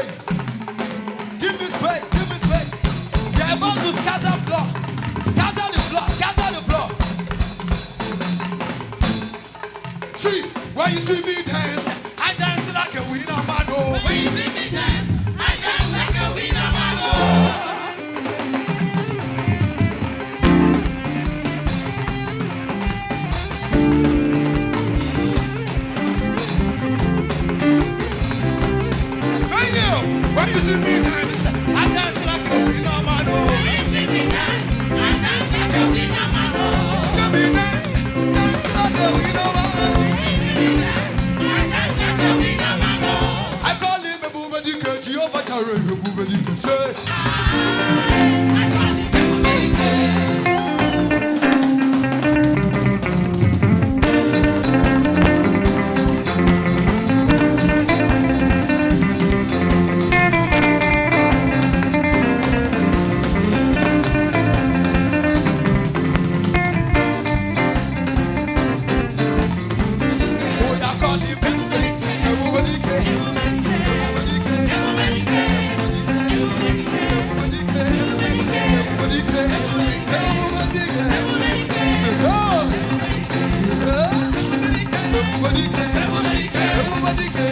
space. Give me space, give me space. You're about to scatter floor. Scatter the floor, scatter the floor. See, when you see me dance, I dance like a winner man. Oh. When you see me dance, I dance like a winner man. Oh. When you see me dance, I dance like a winner man. When you see me dance, I dance like a winner man. See me dance, dance like a winner man. When you see me dance, I dance like a winner man. I call him a boobadika, Jehovah Jireh, a boobadika. Say, I call him a boobadika. everybody